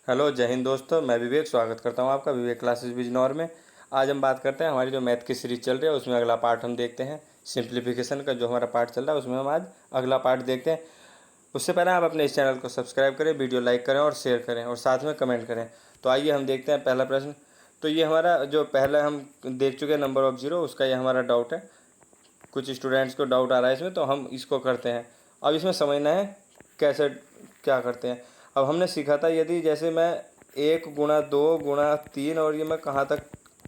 Hello जय हिंद दोस्तों, मैं विवेक स्वागत करता हूं आपका विवेक क्लासेस बिजनौर में। आज हम बात करते हैं हमारी जो मैथ की सीरीज चल रही है उसमें अगला पार्ट हम देखते हैं। सिंप्लीफिकेशन का जो हमारा पार्ट चल रहा है उसमें हम आज अगला पार्ट देखते हैं। उससे पहले आप अपने इस चैनल को सब्सक्राइब करें, वीडियो लाइक करें और शेयर करें और साथ में कमेंट करें। तो आइए हम देखते हैं पहला प्रश्न। तो ये हमारा जो पहला हम देख चुके हैं नंबर ऑफ जीरो, उसका ये हमारा डाउट है। कुछ स्टूडेंट्स को डाउट आ रहा है इसमें, तो हम इसको करते हैं। अब इसमें समझना है कैसे क्या करते हैं। अब हमने सीखा था यदि जैसे मैं 1 × 2 × 3 और ये मैं कहाँ तक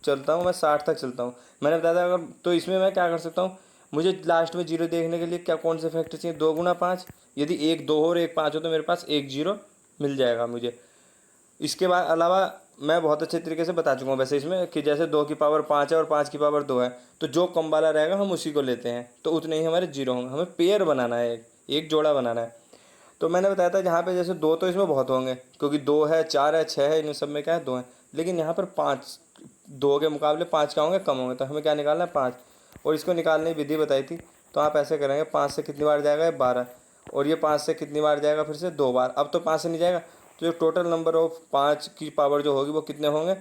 चलता हूँ, मैं 60 तक चलता हूँ। मैंने बताया था अगर तो इसमें मैं क्या कर सकता हूँ, मुझे लास्ट में जीरो देखने के लिए क्या कौन से फैक्टर चाहिए, 2 × 5। यदि 1 2 हो और 1 5 हो तो मेरे पास एक जीरो मिल जाएगा मुझे। इसके बाद अलावा मैं बहुत अच्छे तरीके से बता चुका हूँ वैसे इसमें कि जैसे 2 की पावर 5 है और 5 की पावर 2 है, तो जो कम वाला रहेगा हम उसी को लेते हैं, तो उतने ही हमारे जीरो होंगे। हमें पेयर बनाना है, एक जोड़ा बनाना है। तो मैंने बताया था जहाँ पे जैसे 2 तो इसमें बहुत होंगे क्योंकि 2 है, 4 है, 6 है, इन सब में क्या है 2 है। लेकिन यहाँ पर 5, 2 के मुकाबले 5 क्या होंगे, कम होंगे। तो हमें क्या निकालना है, 5। और इसको निकालने की विधि बताई थी। तो आप ऐसे करेंगे, 5 से कितनी बार जाएगा, 12। और ये 5 से कितनी बार जाएगा, फिर से 2 बार। अब तो 5 से नहीं जाएगा, तो जो टोटल नंबर ऑफ 5 की पावर जो होगी वो कितने होंगे,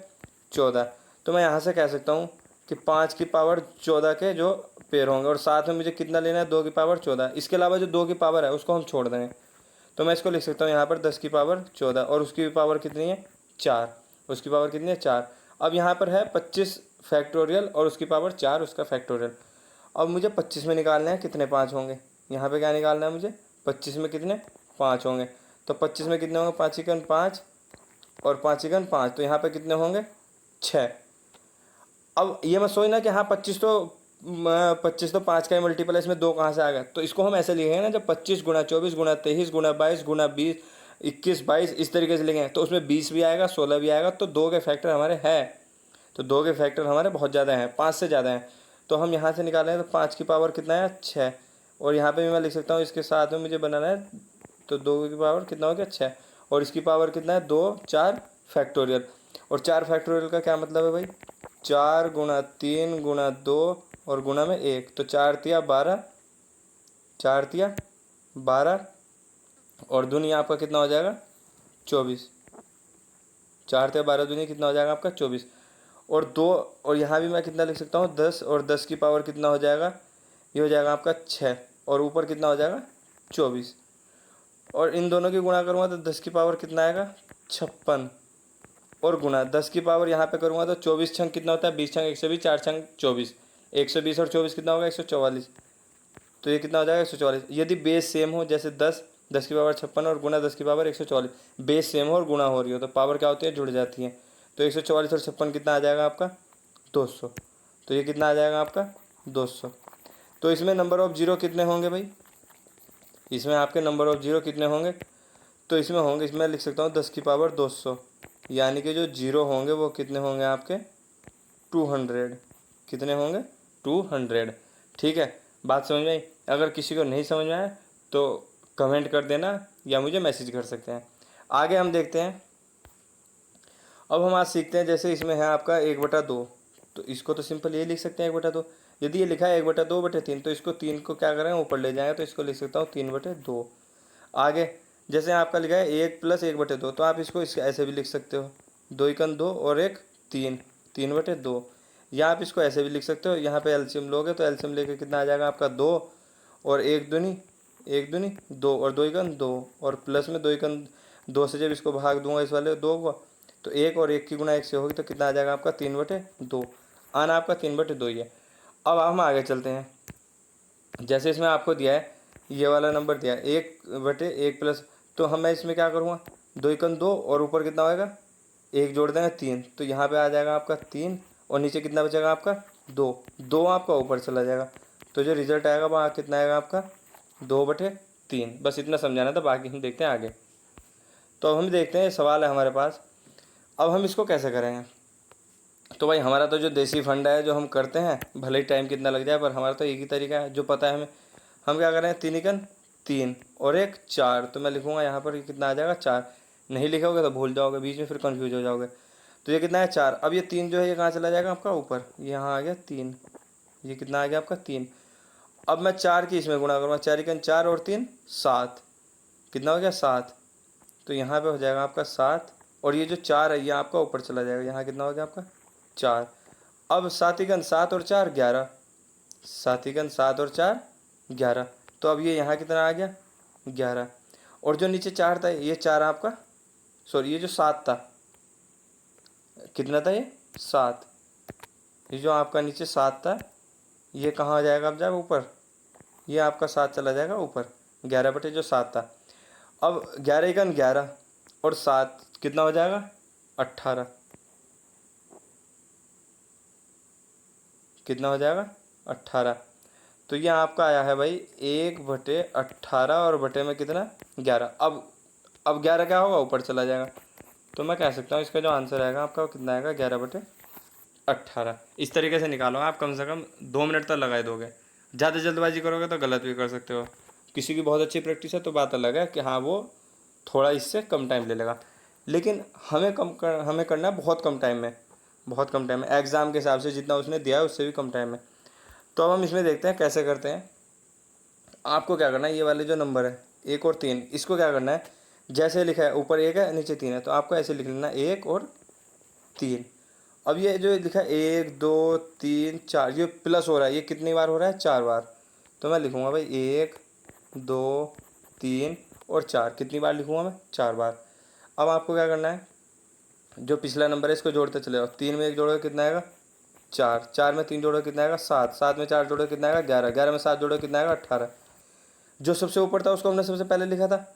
14। तो मैं यहाँ से कह सकता हूँ कि 5 की पावर 14 के जो पेयर होंगे। और साथ में मुझे कितना लेना है, 2 की पावर 14। इसके अलावा जो 2 की पावर है उसको हम छोड़ देंगे। तो मैं इसको लिख सकता हूँ यहाँ पर 10 की पावर 14 और उसकी पावर कितनी है, 4। उसकी पावर कितनी है, 4। अब यहाँ पर है 25 फैक्टोरियल और उसकी पावर 4 उसका फैक्टोरियल। अब मुझे 25 में निकालना है कितने 5 होंगे। यहाँ पे क्या निकालना है मुझे, 25 में कितने 5 होंगे। तो 25 में कितने होंगे, 5 × 5 और 5 × 5, तो यहाँ पे कितने होंगे, 6। अब ये मत सोचना कि हाँ 25 का ही मल्टीपल है, इसमें 2 कहाँ से आ गया। तो इसको हम ऐसे लिखेंगे ना, जब 25 × 24 × 23 × 22 × 21 22 इस तरीके से लिखेंगे तो उसमें 20 भी आएगा, 16 भी आएगा। तो 2 के फैक्टर हमारे हैं, तो 2 के फैक्टर हमारे बहुत ज़्यादा हैं, 5 से ज़्यादा हैं। तो हम यहाँ से निकालें तो 5 की पावर कितना है, 6। और यहाँ पे भी मैं लिख सकता हूँ इसके साथ में मुझे बनाना है, तो 2 की पावर कितना हो गया, 6। और इसकी पावर कितना है, 2 4 फैक्टोरियल। और 4 फैक्टोरियल का क्या मतलब है भाई, 4 × 3 × 2 और गुणा में 1। तो 4 तिया 12, 4 तिया 12 और दुनिया आपका कितना हो जाएगा, 24। 4 तिया 12 दुनिया कितना हो जाएगा आपका, 24। और 2, और यहाँ भी मैं कितना लिख सकता हूँ, 10। और 10 की पावर कितना हो जाएगा, ये हो जाएगा आपका 6। और ऊपर कितना हो जाएगा, 24। और इन दोनों की गुणा करूँगा तो 10 की पावर कितना आएगा, 56। और गुणा 10 की पावर यहाँ पे करूँगा तो 24 छंग कितना होता है, 20 छंग 120, 4 छंग 24, 120 और 24 कितना होगा, 144। तो ये कितना हो जाएगा, 144। यदि बेस सेम हो, जैसे 10, 10 की पावर 56 और गुणा 10 की पावर 144, बेस सेम हो और गुणा हो रही हो तो पावर क्या होती है, जुड़ जाती है। तो 144 और 56 कितना आ जाएगा आपका, 200। तो ये कितना आ जाएगा आपका, 200। तो इसमें नंबर ऑफ जीरो कितने होंगे भाई, इसमें आपके नंबर ऑफ जीरो कितने होंगे। तो इसमें होंगे, इसमें लिख सकता हूँ 10 की पावर 200, यानी कि जो जीरो होंगे वो कितने होंगे आपके, 200। कितने होंगे, 200। ठीक है, बात समझ में आई। अगर किसी को नहीं समझ में आए तो कमेंट कर देना या मुझे मैसेज कर सकते हैं। आगे हम देखते हैं। अब हम आज सीखते हैं, जैसे इसमें है आपका 1/2। तो इसको तो सिंपल ये लिख सकते हैं 1/2। यदि ये लिखा है 1/2/3 तो इसको 3 को क्या करें, ऊपर ले जाएंगे, तो इसको लिख सकता हूँ 3/2। आगे जैसे आपका लिखा है 1 + 1/2, तो आप इसको ऐसे भी लिख सकते हो, 2 × 2 और 1 3, 3/2। या आप इसको ऐसे भी लिख सकते हो, यहाँ पे एलसीएम लोगे तो एलसीएम लेके कितना आ जाएगा आपका 2 और 1 दूनी 1 दूनी 2 और 2 × 2 और प्लस में 2 × 2 से जब इसको भाग दूंगा इस वाले 2 को, तो 1 और 1 की गुणा 1 से होगी तो कितना आ जाएगा आपका 3/2। आना आपका 3/2 ही है। अब हम आगे चलते हैं। जैसे इसमें आपको दिया है ये वाला नंबर दिया है 1/1 प्लस, तो हम मैं इसमें क्या करूँगा, 2 × 2 और ऊपर कितना होएगा, 1 जोड़ देंगे 3, तो यहाँ पे आ जाएगा आपका 3 और नीचे कितना बचेगा आपका 2, 2 आपका ऊपर चला जाएगा। तो जो रिजल्ट आएगा वहाँ कितना आएगा आपका 2/3। बस इतना समझाना था, बाकी हम देखते हैं आगे। तो अब हम देखते हैं, सवाल है हमारे पास। अब हम इसको कैसे करेंगे। तो भाई हमारा तो जो देसी फंड है जो हम करते हैं, भले ही टाइम कितना लग जाए पर हमारा तो एक ही तरीका है जो पता है हमें। हम क्या करें, 3 × 3 और 1 4। तो मैं लिखूँगा यहाँ पर कितना आ जाएगा, 4। नहीं लिखोगे तो भूल जाओगे बीच में, फिर कन्फ्यूज हो जाओगे। तो ये कितना है, 4। अब ये 3 जो है ये कहाँ चला जाएगा आपका ऊपर, यहाँ आ गया 3। ये कितना आ गया आपका 3। अब मैं 4 की इसमें गुणा करूँगा, 4 × 4 और 3 7। कितना हो गया, 7। तो यहाँ पे हो जाएगा आपका 7 और ये जो 4 है ये आपका ऊपर चला जाएगा, यहाँ कितना हो गया आपका 4। अब सातिगन 7 और 4 11, सातिगन 7 और 4 11, तो अब ये यहाँ कितना आ गया 11। और जो नीचे 4 था ये 4 आपका, सॉरी ये जो 7 था, कितना था ये 7, ये जो आपका नीचे 7 था ये कहाँ आ जाएगा, अब जाएगा ऊपर, ये आपका 7 चला जाएगा ऊपर, 11 बटे जो 7 था। अब 11 एकन 11 और 7 कितना हो जाएगा 18, कितना हो जाएगा 18। तो ये आपका आया है भाई 1/18 और बटे में कितना 11। अब 11 क्या होगा ऊपर चला जाएगा, तो मैं कह सकता हूँ इसका जो आंसर आएगा आपका वो कितना आएगा 11/18। इस तरीके से निकालो आप, कम से कम 2 मिनट तक लगा दोगे। ज़्यादा जल्दबाजी करोगे तो गलत भी कर सकते हो। किसी की बहुत अच्छी प्रैक्टिस है तो बात अलग है कि हाँ वो थोड़ा इससे कम टाइम ले लेगा, लेकिन हमें करना है बहुत कम टाइम में, बहुत कम टाइम में, एग्ज़ाम के हिसाब से जितना उसने दिया है उससे भी कम टाइम में। तो अब हम इसमें देखते हैं कैसे करते हैं। आपको क्या करना है, ये वाले जो नंबर है 1 और 3, इसको क्या करना है, जैसे लिखा है ऊपर 1 है नीचे 3 है तो आपको ऐसे लिख लेना 1 और 3। अब ये जो लिखा है 1 2 3 4, ये प्लस हो रहा है, ये कितनी बार हो रहा है 4 बार, तो मैं लिखूँगा भाई 1 2 3 और 4, कितनी बार लिखूँगा मैं 4 बार। अब आपको क्या करना है, जो पिछला नंबर है इसको जोड़ते चले जाओ, 3 में 1 जोड़ोगे कितना आएगा 4, 4 में 3 जोड़ोगे कितना आएगा 7, 7 में 4 जोड़ोगे कितना आएगा 11, 11 में 7 जोड़ोगे कितना आएगा 18। जो सबसे ऊपर था उसको हमने सबसे पहले लिखा था,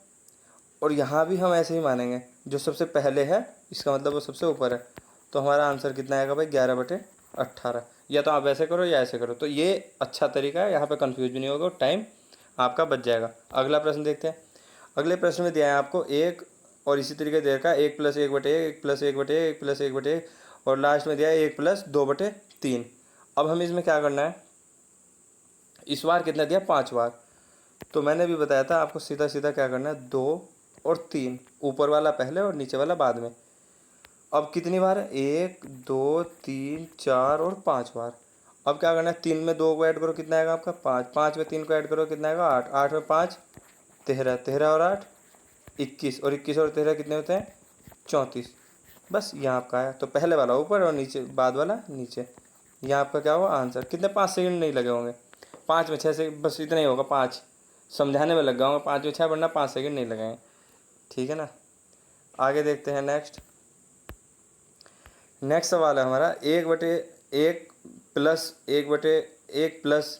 और यहाँ भी हम ऐसे ही मानेंगे, जो सबसे पहले है इसका मतलब वो सबसे ऊपर है, तो हमारा आंसर कितना आएगा भाई 11/18। या तो आप ऐसे करो या ऐसे करो, तो ये अच्छा तरीका है, यहाँ पे कंफ्यूज भी नहीं होगा, टाइम आपका बच जाएगा। अगला प्रश्न देखते हैं। अगले प्रश्न में दिया है आपको 1 और इसी तरीके दे रखा है 1 + 1/1, 1 + 1/1, 1 + 1/1 और लास्ट में दिया है 1 + 2/3। अब हमें इसमें क्या करना है, इस बार कितना दिया 5 बार, तो मैंने भी बताया था आपको सीधा सीधा क्या करना है 2 और 3, ऊपर वाला पहले और नीचे वाला बाद में। अब कितनी बार है 1 2 3 4 और 5 बार। अब क्या करना है, 3 में 2 को ऐड करो कितना आएगा आपका 5, 5 में 3 को ऐड करो कितना आएगा 8, 8 में 5 13, 13 और 8 21, और 21 और 13 कितने होते हैं 34। बस यहाँ आपका है, तो पहले वाला ऊपर और नीचे बाद वाला नीचे, यहाँ आपका क्या होगा आंसर। कितने 5 सेकंड नहीं लगे होंगे, 5 में 6 से बस इतना ही होगा, 5 समझाने में लग गया होंगे, 5 में 6 वरना 5 सेकंड नहीं लगाएंगे, ठीक है ना। आगे देखते हैं नेक्स्ट सवाल है हमारा 1/1 + 1/1 प्लस,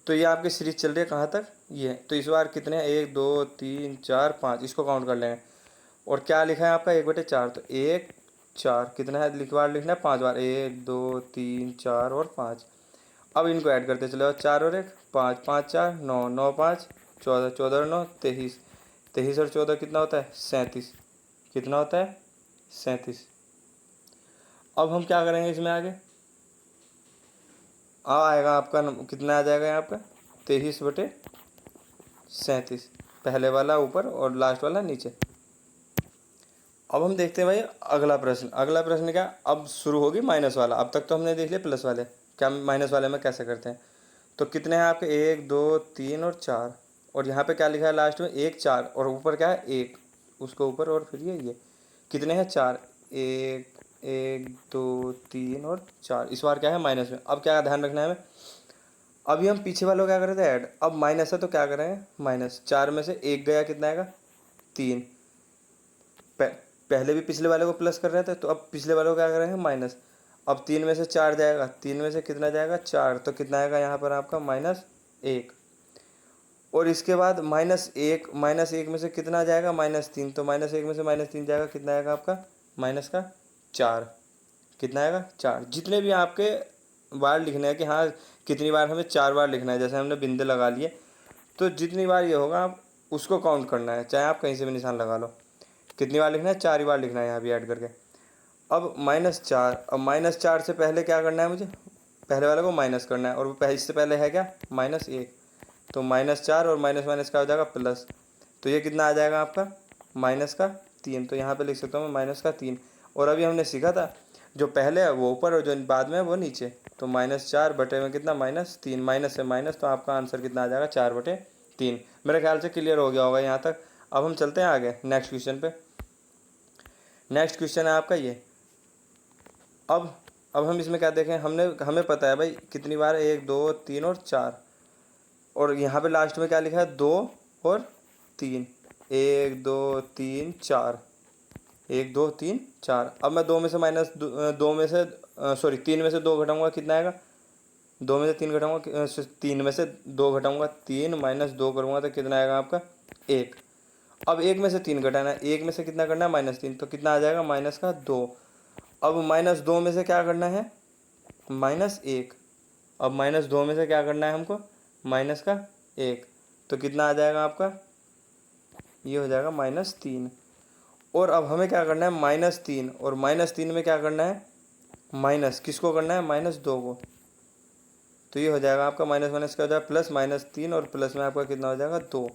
तो ये आपकी सीरीज चल रही है कहाँ तक, ये तो इस बार कितने हैं 1 2 3 4 5, इसको काउंट कर लेंगे। और क्या लिखा है आपका 1/4, तो 1 4 कितना है बार लिखना है 5 बार, 1 2 3 4 और 5। अब इनको ऐड करते चले जाओ, 4 और 1 5, 5 4 9, 9 5 14, 14 और 9 23, 23 और 14 कितना होता है 37, कितना होता है 37। अब हम क्या करेंगे इसमें आगे, आएगा आपका कितना आ जाएगा यहाँ पे 23/37, पहले वाला ऊपर और लास्ट वाला नीचे। अब हम देखते हैं भाई अगला प्रश्न। अगला प्रश्न क्या, अब शुरू होगी माइनस वाला। अब तक तो हमने देख लिया प्लस वाले, क्या माइनस वाले में कैसे करते हैं। तो कितने हैं आपके 1 2 3 और 4, और यहाँ पे क्या लिखा है लास्ट में 1 4 और ऊपर क्या है 1, उसको ऊपर और फिर ये कितने हैं 4, 1 1 2 3 और 4, इस बार क्या है माइनस में। अब क्या ध्यान रखना है हमें, अभी हम पीछे वालों क्या कर रहे थे ऐड, अब माइनस है तो क्या करेंगे माइनस, 4 में से 1 गया कितना आएगा 3, पहले भी पिछले वाले को प्लस कर रहे थे तो अब पिछले वाले को क्या करेंगे माइनस। अब 3 में से 4 जाएगा, 3 में से कितना जाएगा 4, तो कितना आएगा यहाँ पर आपका -1, और इसके बाद -1 में से कितना जाएगा -3, तो -1 में से -3 जाएगा कितना आएगा आपका -4, कितना आएगा 4। जितने भी आपके बार लिखने हैं कि हाँ कितनी बार हमें 4 बार लिखना है, जैसे हमने बिंदु लगा लिए तो जितनी बार ये होगा आप उसको काउंट करना है, चाहे आप कहीं से भी निशान लगा लो। कितनी बार लिखना है 4 ही बार लिखना है यहाँ भी ऐड करके। अब -4, अब -4 से पहले क्या करना है मुझे, पहले वाले को माइनस करना है, और वो इससे पहले है क्या -1, तो -4 और माइनस माइनस का हो जाएगा प्लस, तो ये कितना आ जाएगा आपका -3, तो यहाँ पे लिख सकता हूँ मैं -3। और अभी हमने सीखा था जो पहले है वो ऊपर और जो बाद में है वो नीचे, तो -4 बटे में कितना -3, माइनस से माइनस, तो आपका आंसर कितना आ जाएगा 4/3। मेरे ख्याल से क्लियर हो गया होगा यहाँ तक। अब हम चलते हैं आगे नेक्स्ट क्वेश्चन पे। नेक्स्ट क्वेश्चन है आपका ये। अब हम इसमें क्या देखें, हमें पता है भाई कितनी बार है, 1 2 3 और 4, और यहाँ पे लास्ट में क्या लिखा है, 2 और 3, 1 2 3 4, 1 2 3 4। अब मैं 2 में से माइनस 2 में से सॉरी 3 में से 2 घटाऊंगा, कितना आएगा, 2 में से 3 घटाऊंगा, 3 में से 2 घटाऊंगा 3 माइनस 2 करूँगा तो कितना आएगा आपका 1। अब 1 में से 3 घटाना है, 1 में से कितना करना है, -3, तो कितना आ जाएगा -2। अब -2 में से क्या करना है, -1। अब -2 में से क्या करना है हमको, -1, तो कितना आ जाएगा आपका, ये हो जाएगा -3। और अब हमें क्या करना है, -3, और -3 में क्या करना है, माइनस किसको करना है, -2 को। तो ये हो जाएगा आपका माइनस माइनस क्या हो जाएगा प्लस, -3 और प्लस में आपका कितना हो जाएगा 2,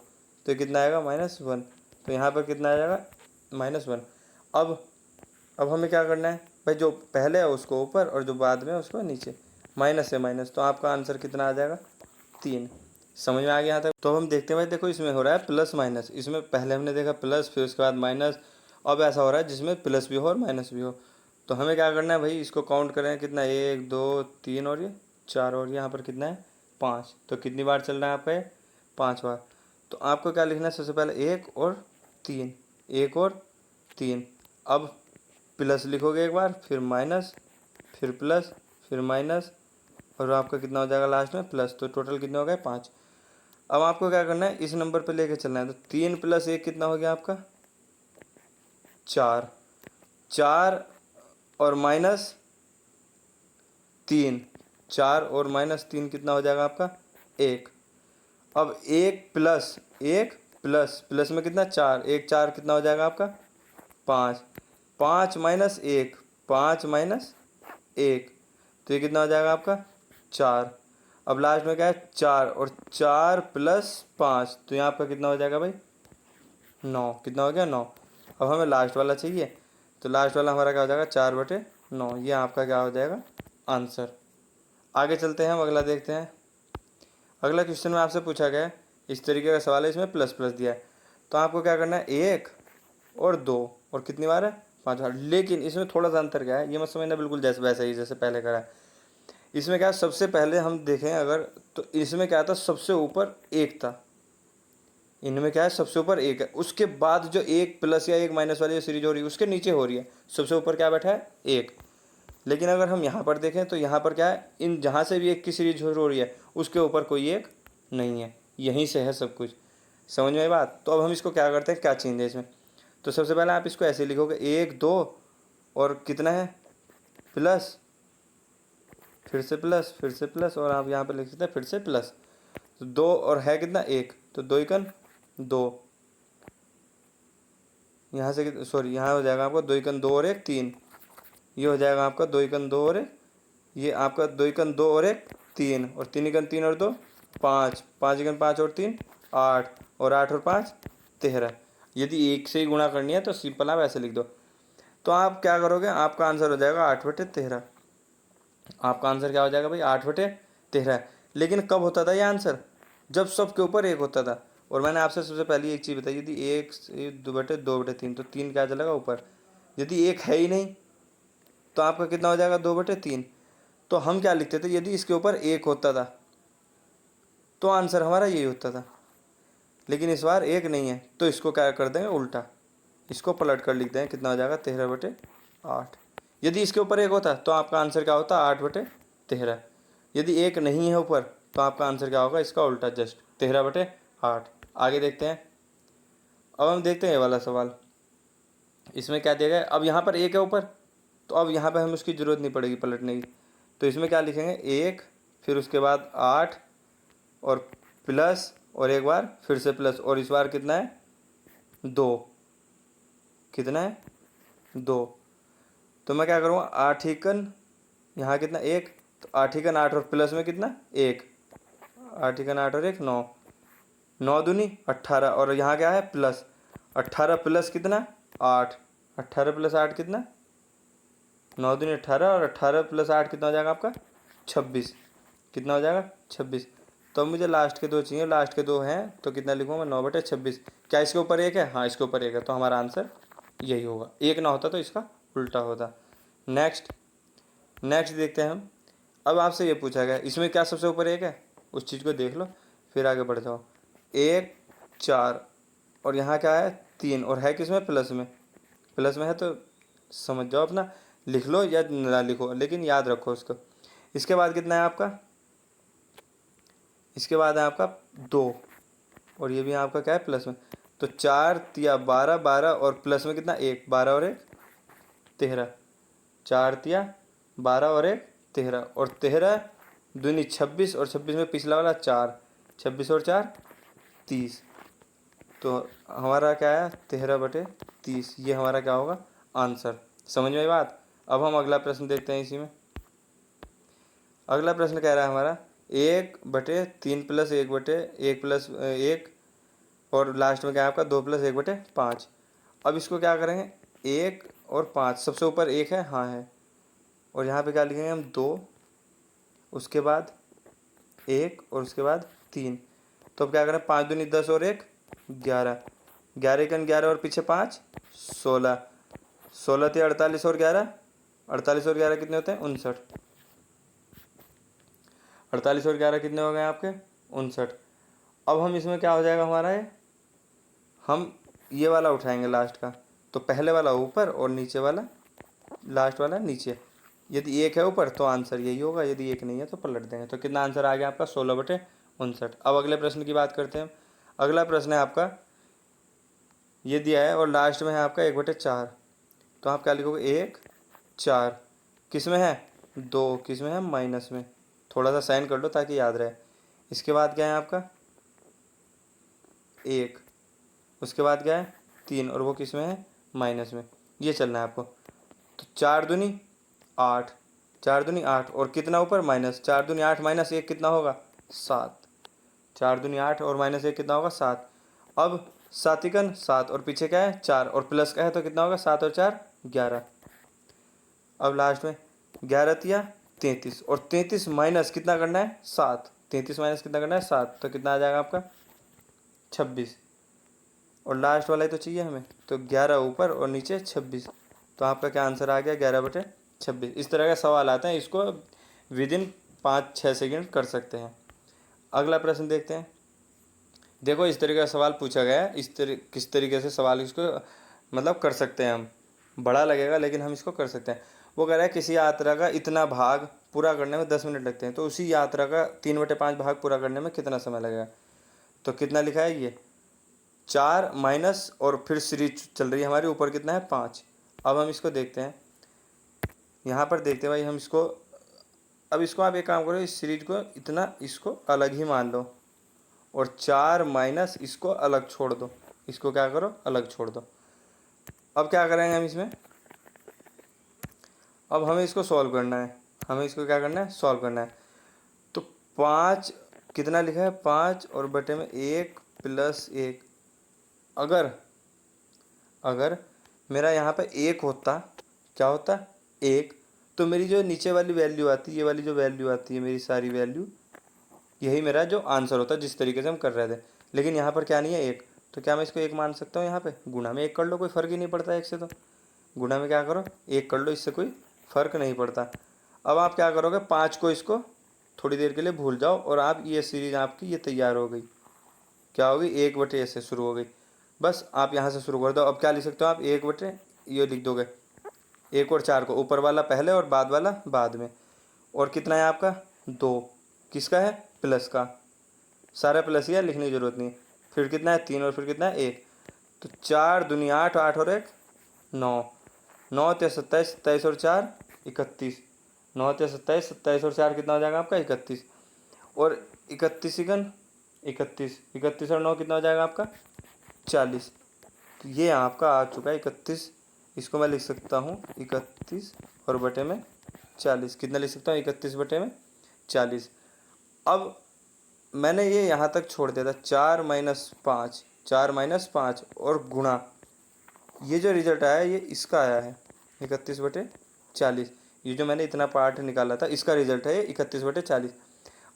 तो कितना आएगा -1। तो यहाँ पर कितना आ जाएगा -1। अब हमें क्या करना है भाई, जो पहले है उसको ऊपर और जो बाद में है उसको नीचे, माइनस से माइनस, तो आपका आंसर कितना आ जाएगा 3। समझ में आ गया यहाँ तक। तो हम देखते हैं भाई, देखो इसमें हो रहा है प्लस माइनस, इसमें पहले हमने देखा प्लस, फिर उसके बाद माइनस, अब ऐसा हो रहा है जिसमें प्लस भी हो और माइनस भी हो। तो हमें क्या करना है भाई, इसको काउंट करें, कितना 1 2 3 और ये 4, और यहाँ पर कितना है 5, तो कितनी बार चल रहा है आपका ये 5 बार। तो आपको क्या लिखना है, सबसे पहले 1 और 3, 1 और 3। अब प्लस लिखोगे एक बार, फिर माइनस, फिर प्लस, फिर माइनस, और आपका कितना हो जाएगा लास्ट में प्लस, तो टोटल कितने हो गए 5। अब आपको क्या करना है, इस नंबर पे लेके चलना है, तो 3 + 1 कितना हो गया आपका 4, 4 और -3, 4 और -3 कितना हो जाएगा आपका 1। अब 1 प्लस 1 प्लस प्लस में कितना 4, 1 4 कितना हो जाएगा आपका 5, 5 - 1, 5 - 1, तो ये कितना हो जाएगा आपका 4। अब लास्ट में क्या है 4, और 4 + 5, तो यहाँ पर कितना हो जाएगा भाई 9, कितना हो गया 9। अब हमें लास्ट वाला चाहिए, तो लास्ट वाला हमारा क्या हो जाएगा 4/9, ये आपका क्या हो जाएगा आंसर। आगे चलते हैं, हम अगला देखते हैं। अगला क्वेश्चन में आपसे पूछा गया है, इस तरीके का सवाल है, इसमें प्लस प्लस दिया है, तो आपको क्या करना है 1 और 2, और कितनी बार है 5 बार। लेकिन इसमें थोड़ा सा अंतर क्या है, ये मत समझना बिल्कुल जैसे वैसा ही जैसे पहले करा है। इसमें क्या है, सबसे पहले हम देखें अगर, तो इसमें क्या था, सबसे ऊपर 1 था, इनमें क्या है सबसे ऊपर 1 है, उसके बाद जो 1 प्लस या 1 माइनस वाली जो सीरीज हो रही है उसके नीचे हो रही है, सबसे ऊपर क्या बैठा है 1। लेकिन अगर हम यहाँ पर देखें तो यहाँ पर क्या है, इन जहाँ से भी 1 की सीरीज हो रही है उसके ऊपर कोई 1 नहीं है, यहीं से है सब कुछ। समझ में आई बात। तो अब हम इसको क्या करते हैं, क्या चेंज है इसमें, तो सबसे पहले आप इसको ऐसे लिखोगे 1 2 और कितना है प्लस, फिर से प्लस, फिर से प्लस, और आप यहाँ पर लिख सकते हैं फिर से प्लस, तो 2 और है कितना 1, तो 2 × 2, यहाँ से सॉरी यहाँ हो जाएगा आपका 2 × 2 और 1 3, ये हो जाएगा आपका 2 × 2 और 1, ये आपका 2 × 2 और 1 3, और 3 × 3 और 2 5, 5 × 5 और 3 8, और 8 और 5 13। यदि 1 से ही गुणा करनी है तो सिंपल आप ऐसे लिख दो। तो आप क्या करोगे, आपका आंसर हो जाएगा 8/13। आपका आंसर क्या हो जाएगा भाई 8/13। लेकिन कब होता था ये आंसर, जब सबके ऊपर 1 होता था। और मैंने आपसे सबसे पहले एक चीज़ बताई, यदि 1 से 2/2/3, तो 3 क्या चलेगा ऊपर, यदि 1 है ही नहीं तो आपका कितना हो जाएगा 2/3। तो हम क्या लिखते थे, यदि इसके ऊपर 1 होता था तो आंसर हमारा यही होता था, लेकिन इस बार 1 नहीं है तो इसको क्या कर देंगे उल्टा, इसको पलट कर लिख देंगे, कितना हो जाएगा 13/8। यदि इसके ऊपर 1 होता तो आपका आंसर क्या होता 8/13। यदि 1 नहीं है ऊपर तो आपका आंसर क्या होगा इसका उल्टा, जस्ट 13/8। आगे देखते हैं। अब हम देखते हैं ये वाला सवाल, इसमें क्या दिया गया है, अब यहाँ पर 1 है ऊपर, तो अब यहाँ पर हमें उसकी ज़रूरत नहीं पड़ेगी पलटने की। तो इसमें क्या लिखेंगे 1, फिर उसके बाद 8 और प्लस, और एक बार फिर से प्लस, और इस बार कितना है 2, कितना है 2। तो मैं क्या करूँगा 8 × यहाँ कितना 1, तो 8 × 8 और प्लस में कितना 1, 8 × 8 और 1 9, 9 दूनी 18, और यहाँ क्या है प्लस 18 प्लस कितना 8, 18 + 8 कितना 9 दूनी 18, और 18 + 8 कितना हो जाएगा आपका 26, कितना हो जाएगा 26। तो अब मुझे लास्ट के 2 चाहिए, लास्ट के 2 हैं, तो कितना लिखूँगा 9/26। क्या इसके ऊपर 1 है, हाँ इसके ऊपर 1 है, तो हमारा आंसर यही होगा, एक ना होता तो इसका उल्टा होता। नेक्स्ट देखते हैं हम। अब आपसे ये पूछा गया इसमें क्या सबसे ऊपर एक है, उस चीज़ को देख लो फिर आगे बढ़ जाओ। 1 4 और यहाँ क्या है 3 और है किसमें प्लस में, प्लस में है तो समझ जाओ अपना, लिख लो या ना लिखो लेकिन याद रखो उसको। इसके बाद कितना है आपका, इसके बाद है आपका 2 और ये भी आपका क्या है प्लस में, तो 4 तिया 12 12 और प्लस में कितना 1, 12 और 1 13, 4 तिया 12 और 1 13 और 13 दूनी 26 और 26 में पिछला वाला 4, 26 और 4 30। तो हमारा क्या है 13/30, ये हमारा क्या होगा आंसर। समझ में आई बात। अब हम अगला प्रश्न देखते हैं इसी में। अगला प्रश्न कह रहा है हमारा 1/3 प्लस 1/1 प्लस 1 और लास्ट में क्या है आपका 2 प्लस 1/5। अब इसको क्या करेंगे 1 और 5, सबसे ऊपर 1 है, हाँ है, और यहाँ पे क्या लिखेंगे हम 2, उसके बाद 1 और उसके बाद 3। तो अब क्या करें 5 दूनी 10 और 1 11, 11 का 11 और पीछे 5 16, 16 थे 48 और 11, 48 और 11 कितने होते हैं 59, 48 और 11 कितने हो गए आपके 59। अब हम इसमें क्या हो जाएगा हमारा ये, हम ये वाला उठाएंगे लास्ट का, तो पहले वाला ऊपर और नीचे वाला लास्ट वाला नीचे। यदि 1 है ऊपर तो आंसर यही होगा, यदि 1 नहीं है तो पलट देंगे। तो कितना आंसर आ गया आपका 16/59। अब अगले प्रश्न की बात करते हैं। अगला प्रश्न है आपका ये दिया है और लास्ट में है आपका 1/4, तो आप क्या लिखोगे 1 4 किस में है 2, किस में है माइनस में, थोड़ा सा साइन कर लो ताकि याद रहे। इसके बाद क्या है आपका 1, उसके बाद क्या है 3 और वो किस में है माइनस में, ये चलना है आपको। तो 4 दूनी 8, 4 दूनी 8 और कितना ऊपर माइनस, 4 दूनी 8 माइनस 1 कितना होगा 7, 4 दूनी 8 और माइनस 1 कितना होगा 7। अब 7 7 और पीछे क्या है 4 और प्लस का है तो कितना होगा 7 और 4 11। अब लास्ट में 11 तिया 33 और 33 माइनस कितना करना है 7, 33 माइनस कितना करना है 7, तो कितना आ जाएगा आपका 26। और लास्ट वाला ही तो चाहिए हमें, तो 11 ऊपर और नीचे 26, तो आपका क्या आंसर आ गया 11/26। इस तरह का सवाल आते हैं, इसको विद इन 5-6 सेकेंड कर सकते हैं। अगला प्रश्न देखते हैं। देखो इस तरीके का सवाल पूछा गया है, किस तरीके से सवाल इसको मतलब कर सकते हैं हम, बड़ा लगेगा लेकिन हम इसको कर सकते हैं। वो कह रहा है किसी यात्रा का इतना भाग पूरा करने में 10 मिनट लगते हैं, तो उसी यात्रा का 3/5 भाग पूरा करने में कितना समय लगेगा। तो कितना लिखा है ये 4 माइनस और फिर सीरीज चल रही है हमारी, ऊपर कितना है 5। अब हम इसको देखते हैं, यहाँ पर देखते हैं भाई हम इसको। अब इसको आप एक काम करो, इस सीरीज को इतना इसको अलग ही मान लो और 4 माइनस इसको अलग छोड़ दो, इसको क्या करो अलग छोड़ दो। अब क्या करेंगे हम इसमें, अब हमें इसको सॉल्व करना है, हमें इसको क्या करना है सॉल्व करना है। तो 5 कितना लिखा है 5 और बटे में 1 प्लस 1। अगर मेरा यहाँ पे 1 होता, क्या होता 1, तो मेरी जो नीचे वाली वैल्यू आती है, ये वाली जो वैल्यू आती है मेरी सारी वैल्यू, यही मेरा जो आंसर होता है जिस तरीके से हम कर रहे थे। लेकिन यहाँ पर क्या नहीं है 1, तो क्या मैं इसको 1 मान सकता हूँ, यहाँ पे गुणा में 1 कर लो, कोई फ़र्क ही नहीं पड़ता 1 से, तो गुणा में क्या करो 1 कर लो, इससे कोई फ़र्क नहीं पड़ता। अब आप क्या करोगे 5 को इसको थोड़ी देर के लिए भूल जाओ और आप ये सीरीज आपकी ये तैयार हो गई, क्या होगी 1/a से शुरू हो गई। बस आप यहाँ से शुरू कर दो। अब क्या लिख सकते हो आप 1/, ये लिख दोगे 1 और 4 को ऊपर वाला पहले और बाद वाला बाद में, और कितना है आपका 2, किसका है प्लस का, सारा प्लस ही है लिखने की ज़रूरत नहीं। फिर कितना है 3 और फिर कितना है 1, तो 4 दूनी 8, 8 और 1 9, 9 ते 27, 27 और 4 31, 9 ते 27, 27 और 4 कितना हो जाएगा आपका 31, और 31 31, 31 और 9 कितना हो जाएगा आपका 40। तो ये आपका आ चुका है 31, इसको मैं लिख सकता हूँ 31 और बटे में 40, कितना लिख सकता हूँ 31 बटे में 40। अब मैंने ये यहाँ तक छोड़ दिया था 4 माइनस 5, 4 माइनस 5 और गुणा, ये जो रिजल्ट आया ये इसका आया है 31/40। ये जो मैंने इतना पार्ट निकाला था इसका रिजल्ट है ये 31/40।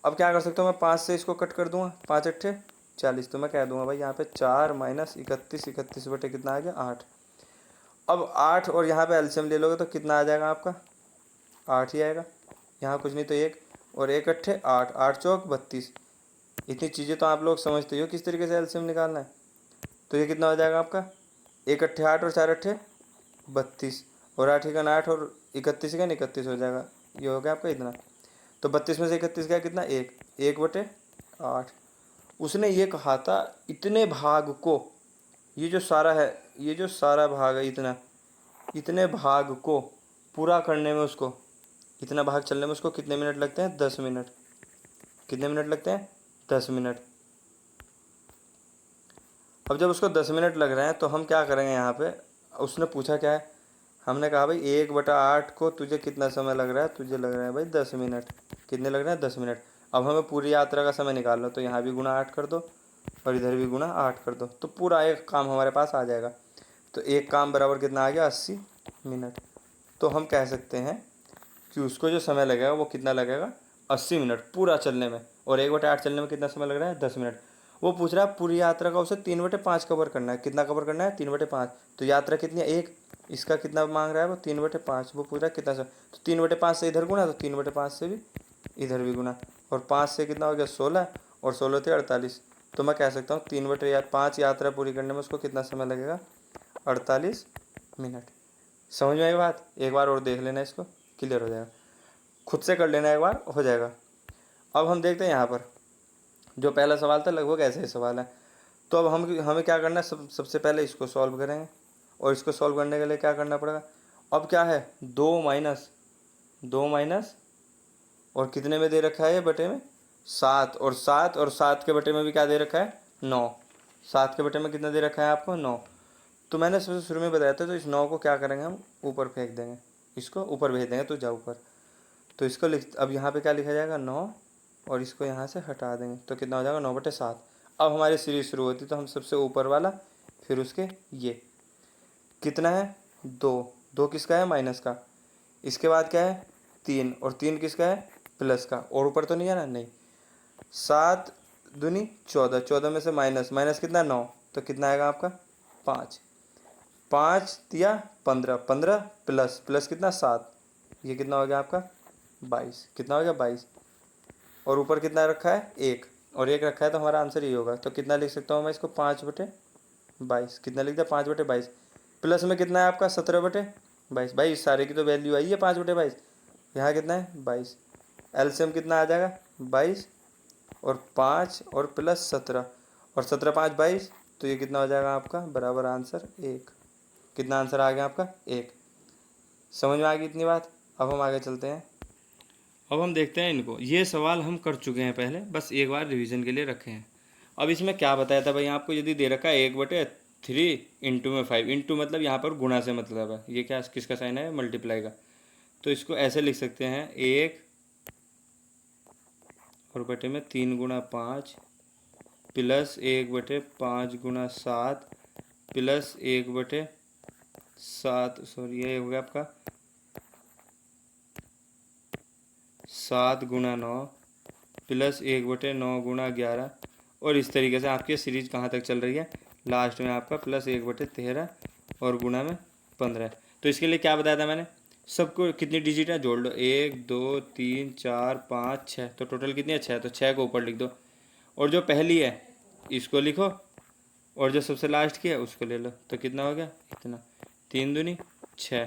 अब क्या कर सकता हूँ मैं 5 से इसको कट कर दूंगा, 5 अट्ठे 40, तो मैं कह दूंगा भाई यहाँ पे 4 माइनस 31, 31 बटे कितना आ गया 8। अब 8 और यहाँ पे एलसीएम ले लोगे तो कितना आ जाएगा आपका, 8 ही आएगा। यहाँ कुछ नहीं तो 1 और 1 अट्ठे 8, 8 चौक 32। इतनी चीज़ें तो आप लोग समझते हो किस तरीके से एलसीएम निकालना है। तो ये कितना हो जाएगा आपका, 1 अट्ठे 8 और 4 अट्ठे 32 और 8 इकन 8 और 31 इकन 31 हो जाएगा। ये हो गया आपका इतना। तो 32 में से 31 गया कितना, 1, 1/8। उसने ये कहा था इतने भाग को, ये जो सारा है, ये जो सारा भाग है इतना, इतने भाग को पूरा करने में उसको, इतना भाग चलने में उसको कितने मिनट लगते हैं, 10 मिनट। कितने मिनट लगते हैं, 10 मिनट। अब जब उसको 10 मिनट लग रहे हैं तो हम क्या करेंगे यहाँ पे, उसने पूछा क्या है, हमने कहा भाई 1/8 को तुझे कितना समय लग रहा है, तुझे लग रहा है भाई 10 मिनट। कितने लग रहे हैं, 10 मिनट। अब हमें पूरी यात्रा का समय निकालना, तो यहाँ भी गुणा 8 कर दो और इधर भी गुणा 8 कर दो, तो पूरा एक काम हमारे पास आ जाएगा। तो एक काम बराबर कितना आ गया, 80 मिनट। तो हम कह सकते हैं कि उसको जो समय लगेगा वो कितना लगेगा, 80 मिनट पूरा चलने में। और 1/8 चलने में कितना समय लग रहा है, 10 मिनट। वो पूछ रहा है पूरी यात्रा का उसे 3/5 कवर करना है। कितना कवर करना है, 3/5। तो यात्रा कितनी है, 1। इसका कितना मांग रहा है वो, 3/5। वो पूछ रहा है कितना समय, तो 3/5 से इधर गुना, तो 3/5 से भी इधर भी गुना। और 5 से कितना हो गया, 16 और 16 थे 48। तो मैं कह सकता हूँ 3/5 यात्रा पूरी करने में उसको कितना समय लगेगा, 48 मिनट। समझ में आई बात। एक बार और देख लेना, इसको क्लियर हो जाएगा, खुद से कर लेना, एक बार हो जाएगा। अब हम देखते हैं यहाँ पर जो पहला सवाल था लगभग ऐसे ही सवाल है। तो अब हमें क्या करना है, सबसे पहले इसको सॉल्व करेंगे। और इसको सॉल्व करने के लिए क्या करना पड़ेगा, अब क्या है, 2 माइनस और कितने में दे रखा है ये बटे में, 7 और 7 और 7 के बटे में भी क्या दे रखा है, 9। 7 के बटे में कितना दे रखा है आपको, 9। तो मैंने सबसे शुरू में बताया था, तो इस 9 को क्या करेंगे हम, ऊपर फेंक देंगे, इसको ऊपर भेज देंगे, तो जाओ ऊपर। तो इसको लिख, अब यहाँ पे क्या लिखा जाएगा, 9, और इसको यहाँ से हटा देंगे, तो कितना हो जाएगा, 9/7। अब हमारी सीरीज शुरू होती, तो हम सबसे ऊपर वाला, फिर उसके ये कितना है, 2 किसका है, माइनस का। इसके बाद क्या है, 3, और 3 किसका है, प्लस का। और ऊपर तो नहीं है ना, नहीं। 7 दूनी 14, 14 में से माइनस, माइनस कितना, 9, तो कितना आएगा आपका, 5। 5 दिया 15, 15 प्लस प्लस कितना, 7, ये कितना हो गया आपका, 22। कितना हो गया, 22। और ऊपर कितना रखा है, 1, और 1 रखा है, तो हमारा आंसर ये होगा। तो कितना लिख सकता हूँ मैं इसको, 5/22। कितना लिख दिया, 5/22। प्लस में कितना है आपका, 17/22। भाई इस सारे की तो वैल्यू आई है 5/22। यहाँ कितना है, 22। एलसीएम कितना आ जाएगा, 22 और 5 और प्लस 17, और 17 5 22, तो ये कितना हो जाएगा आपका, बराबर आंसर 1। कितना आंसर आ गया आपका, 1। समझ में आ गई इतनी बात। अब हम आगे चलते हैं। अब हम देखते हैं इनको, ये सवाल हम कर चुके हैं पहले, बस एक बार रिवीजन के लिए रखे हैं। अब इसमें क्या बताया था भाई आपको, यदि दे रखा है 1/3 इंटू में 5, इंटू मतलब यहाँ पर गुणा से मतलब है, ये क्या किसका साइन है, मल्टीप्लाई का। तो इसको ऐसे लिख सकते हैं, 1 और बटे में 3 गुणा 5 प्लस 1/5 गुणा 7 प्लस 1/7, सॉरी ये हो गया आपका 7 गुणा 9 प्लस 1/9 गुणा 11। और इस तरीके से आपकी सीरीज कहाँ तक चल रही है, लास्ट में आपका प्लस 1/13 और गुणा में 15। तो इसके लिए क्या बताया था मैंने, सबको कितनी डिजिट है जोड़ लो, 1 2 3 4 5 6, तो टोटल कितनी है, 6। तो 6 को ऊपर लिख दो, और जो पहली है इसको लिखो, और जो सबसे लास्ट की है उसको ले लो। तो कितना हो गया, इतना, 3 दूनी 6,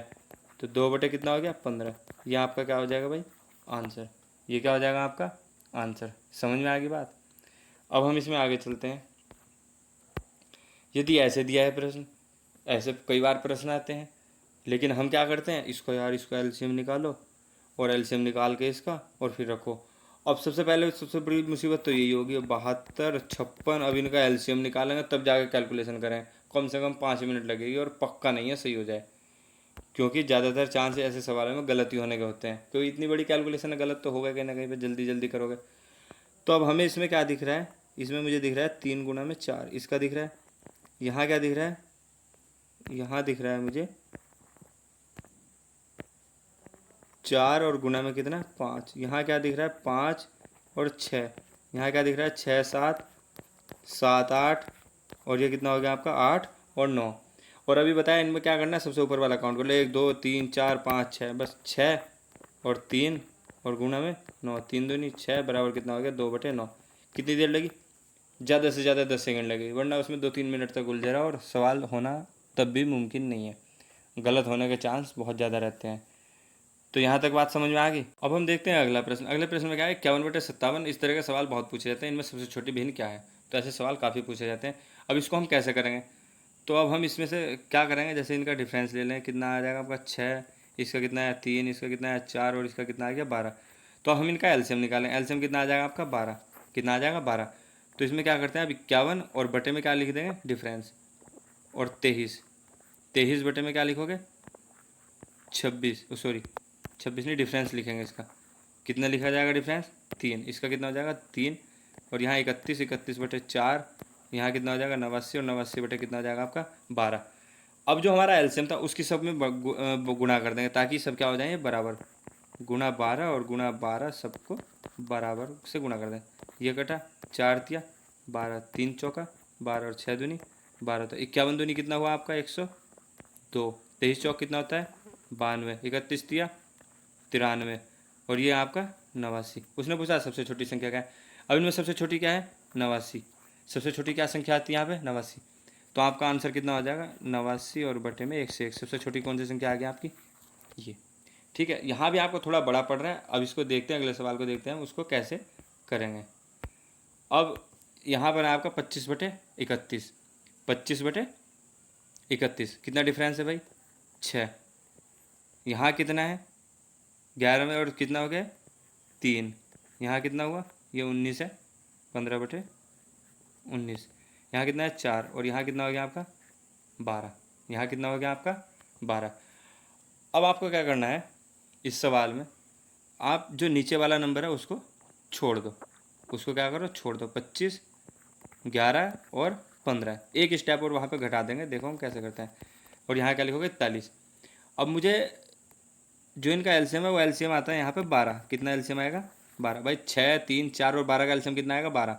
तो 2 कितना हो गया, 15। ये आपका क्या हो जाएगा भाई, आंसर। ये क्या हो जाएगा आपका आंसर। समझ में आ गई बात। अब हम इसमें आगे चलते हैं। यदि ऐसे दिया है प्रश्न, ऐसे कई बार प्रश्न आते हैं, लेकिन हम क्या करते हैं, इसको यार इसको एलसीएम निकालो, और एलसीएम निकाल के इसका और फिर रखो। अब सबसे पहले सबसे बड़ी मुसीबत तो यही होगी, 72 56, अब इनका एलसीएम निकालेंगे तब जाकर कैलकुलेशन करें, कम से कम 5 मिनट लगेगी, और पक्का नहीं है सही हो जाए, क्योंकि ज़्यादातर चांस ऐसे सवालों में गलती होने के होते हैं, क्योंकि इतनी बड़ी कैलकुलेशन है, गलत तो होगा कहीं ना कहीं पे, जल्दी जल्दी करोगे। तो अब हमें इसमें क्या दिख रहा है, इसमें मुझे दिख रहा है 3 गुणा में 4, इसका दिख रहा है। यहाँ क्या दिख रहा है, यहाँ दिख रहा है मुझे 4 और गुणा में कितना, 5। यहाँ क्या दिख रहा है, 5 और 6। यहाँ क्या दिख रहा है, 6 7 7 8, और ये कितना हो गया आपका 8 और 9। और अभी बताया इनमें क्या करना है, सबसे ऊपर वाला काउंट कर लो, 1 2 3 4 5 6, बस 6 और 3 और गुणा में 9, 3 दूनी 6 बराबर कितना हो गया 2/9। कितनी देर लगी, ज़्यादा से ज़्यादा 10 सेकंड लगेगी, वरना उसमें 2-3 मिनट तक उलझे रहा और सवाल होना तब भी मुमकिन नहीं है, गलत होने के चांस बहुत ज़्यादा रहते हैं। तो यहाँ तक बात समझ में आ गई। अब हम देखते हैं अगला प्रश्न। अगले प्रश्न में क्या है, 51/57। इस तरह के सवाल बहुत पूछे जाते हैं, इनमें सबसे छोटी भिन्न क्या है। तो ऐसे सवाल काफ़ी पूछे जाते हैं। अब इसको हम कैसे करेंगे, तो अब हम इसमें से क्या करेंगे, जैसे इनका डिफरेंस ले लें, कितना आ जाएगा आपका 6, इसका कितना है 3, इसका कितना है 4 और इसका कितना आ गया 12। तो हम इनका एलसीएम निकालें, एलसीएम कितना आ जाएगा आपका 12, कितना आ जाएगा 12। तो इसमें क्या करते हैं, अब 51 और बटे में क्या लिख देंगे डिफरेंस, और 23, 23 बटे में क्या लिखोगे 26, सॉरी 26 नहीं, डिफरेंस लिखेंगे इसका, कितना लिखा जाएगा डिफरेंस 3, इसका कितना हो जाएगा 3, और यहाँ 31, 31/4, यहाँ कितना हो जाएगा 89, और 89 बटे कितना हो जाएगा आपका 12। अब जो हमारा एलसीएम था उसकी सब में गुणा कर देंगे ताकि सब क्या हो जाए बराबर, गुणा 12 और गुणा 12 सबको बराबर से गुणा कर दें। ये कटा 4 तिया 12, 3 चौका 12 और 6 दूनी 12, तो 51 दूनी कितना हुआ आपका 102, 23 चौक कितना होता है 92, 31 तिया 93, और ये आपका 89। उसने पूछा सबसे छोटी संख्या क्या है, अब इनमें सबसे छोटी क्या है 89, सबसे छोटी क्या संख्या आती है यहाँ पे 89। तो आपका आंसर कितना हो जाएगा 89 और बटे में 101, सबसे छोटी कौन सी संख्या आ गई आपकी ये। ठीक है, यहाँ भी आपको थोड़ा बड़ा पड़ रहा है। अब इसको देखते हैं, अगले सवाल को देखते हैं उसको कैसे करेंगे। अब यहाँ पर आपका 25/31, 25/31 कितना डिफरेंस है भाई 6, यहाँ कितना है 11 में और कितना हो गया 3, यहाँ कितना हुआ ये 19 है, 15/19, यहाँ कितना है 4, और यहाँ कितना हो गया आपका 12, यहाँ कितना हो गया आपका 12। अब आपको क्या करना है इस सवाल में, आप जो नीचे वाला नंबर है उसको छोड़ दो, उसको क्या करो छोड़ दो, 25, 11 और 15, एक स्टेप और वहाँ पे घटा देंगे, देखो हम कैसे करते हैं। और यहाँ क्या लिखोगे 41। अब मुझे जो इनका एलसीएम है वो एलसीएम आता है यहाँ पे 12, कितना एलसीएम आएगा 12, भाई 6, 3, 4 और 12 का एलसीएम कितना आएगा 12।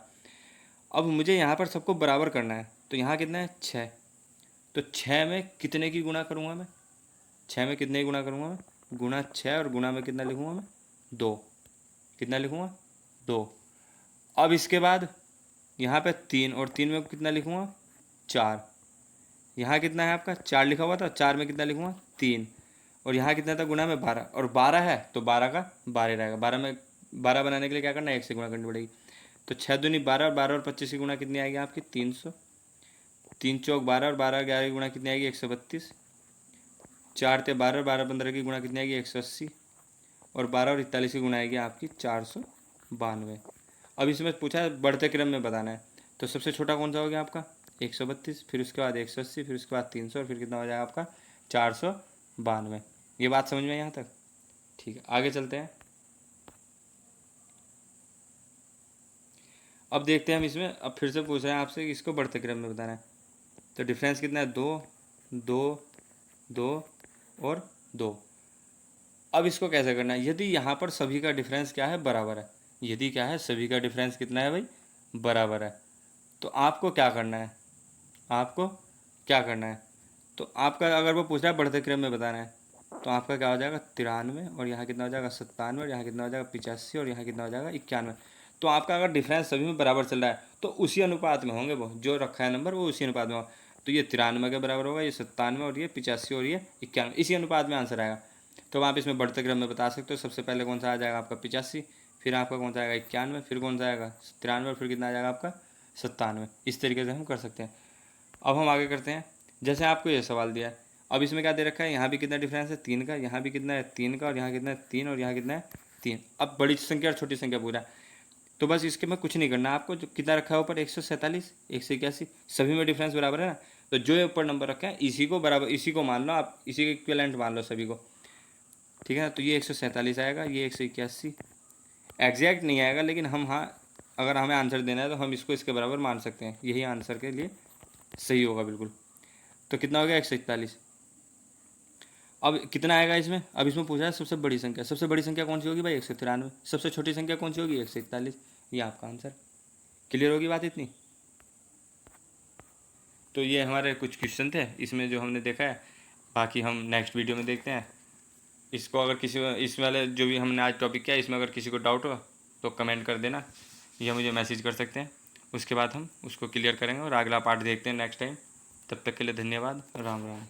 अब मुझे यहाँ पर सबको बराबर करना है, तो यहाँ कितना है 6, तो 6 में कितने की गुणा करूँगा मैं, 6 में कितने की गुणा करूँगा मैं, गुणा 6 और गुणा में कितना लिखूँगा मैं 2, कितना लिखूँगा 2। अब इसके बाद यहाँ पे 3 और 3 में कितना लिखूँगा 4, यहाँ कितना है आपका 4 लिखा हुआ था, 4 में कितना लिखूँगा 3, और यहाँ कितना था गुणा में 12, और 12 है तो 12 का 12 रहेगा, 12 में 12 बनाने के लिए क्या करना है 1 से गुणा करनी पड़ेगी। तो 6 दूनी 12 और 12 और 25 की गुणा कितनी आएगी आपकी 300, 3 चौक 12 और 12 11 की गुणा कितनी आएगी 132, 4 ते 12 और 12 15 की गुणा कितनी आएगी 180, और 12 और 41 की गुणा आएगी आपकी 492। अब इसमें पूछा है बढ़ते क्रम में बताना है, तो सबसे छोटा कौन सा हो गया आपका 132, फिर उसके बाद 180, फिर उसके बाद 300, और फिर कितना हो जाएगा आपका 492। ये बात समझ में आई यहाँ तक, ठीक है आगे चलते हैं। अब देखते हैं हम इसमें, अब फिर से पूछ रहे हैं आपसे कि इसको बढ़ते क्रम में बताना है। तो डिफरेंस कितना है 2, 2, 2 और 2। अब इसको कैसे करना है, यदि यहाँ पर सभी का डिफरेंस क्या है बराबर है, यदि क्या है सभी का डिफरेंस कितना है भाई बराबर है, तो आपको क्या करना है, आपको क्या करना है, तो आपका अगर वो पूछ रहा है बढ़ते क्रम में बताना है, तो आपका क्या हो जाएगा 93, और यहाँ कितना हो जाएगा 97, और यहाँ कितना हो जाएगा 85, और यहाँ कितना हो जाएगा 91। तो आपका अगर डिफरेंस सभी में बराबर चल रहा है तो उसी अनुपात में होंगे, वो जो रखा है नंबर वो उसी अनुपात में होगा। तो ये 93 के बराबर होगा, ये 97 और ये 85 और ये 91, इसी अनुपात में आंसर आएगा। तो आप इसमें बढ़ते क्रम में बता सकते हो, सबसे पहले कौन सा आ जाएगा आपका 85, फिर आपका कौन सा आएगा 91, फिर कौन सा आएगा 93, और फिर कितना आ जाएगा आपका 97। इस तरीके से हम कर सकते हैं। अब हम आगे करते हैं, जैसे आपको ये सवाल दिया है, अब इसमें क्या दे रखा है, यहाँ भी कितना डिफरेंस है 3 का, यहाँ भी कितना है 3 का, और यहाँ कितना है 3, और यहाँ कितना है 3। अब बड़ी संख्या और छोटी संख्या पूरा, तो बस इसके में कुछ नहीं करना आपको, जो कितना रखा है ऊपर 147, 181, सभी में डिफरेंस बराबर है ना, तो जो ऊपर नंबर रखा है इसी को बराबर, इसी को मान लो आप, इसी के इक्विवेलेंट मान लो सभी को, ठीक है ना। तो ये 147 आएगा, ये 181, एग्जैक्ट नहीं आएगा लेकिन हम हाँ अगर हमें आंसर देना है तो हम इसको इसके बराबर मान सकते हैं, यही आंसर के लिए सही होगा बिल्कुल। तो कितना हो गया 141। अब कितना आएगा इसमें, अब इसमें पूछा है सबसे बड़ी संख्या, सबसे बड़ी संख्या कौन सी होगी भाई 193, सबसे छोटी संख्या कौन सी होगी 141, ये आपका आंसर। क्लियर होगी बात इतनी। तो ये हमारे कुछ क्वेश्चन थे इसमें जो हमने देखा है, बाकी हम नेक्स्ट वीडियो में देखते हैं। इसको अगर किसी इस वाले जो भी हमने आज टॉपिक किया इसमें अगर किसी को डाउट हो तो कमेंट कर देना, या मुझे मैसेज कर सकते हैं। उसके बाद हम उसको क्लियर करेंगे और अगला पार्ट देखते हैं नेक्स्ट टाइम। तब तक के लिए धन्यवाद। राम राम।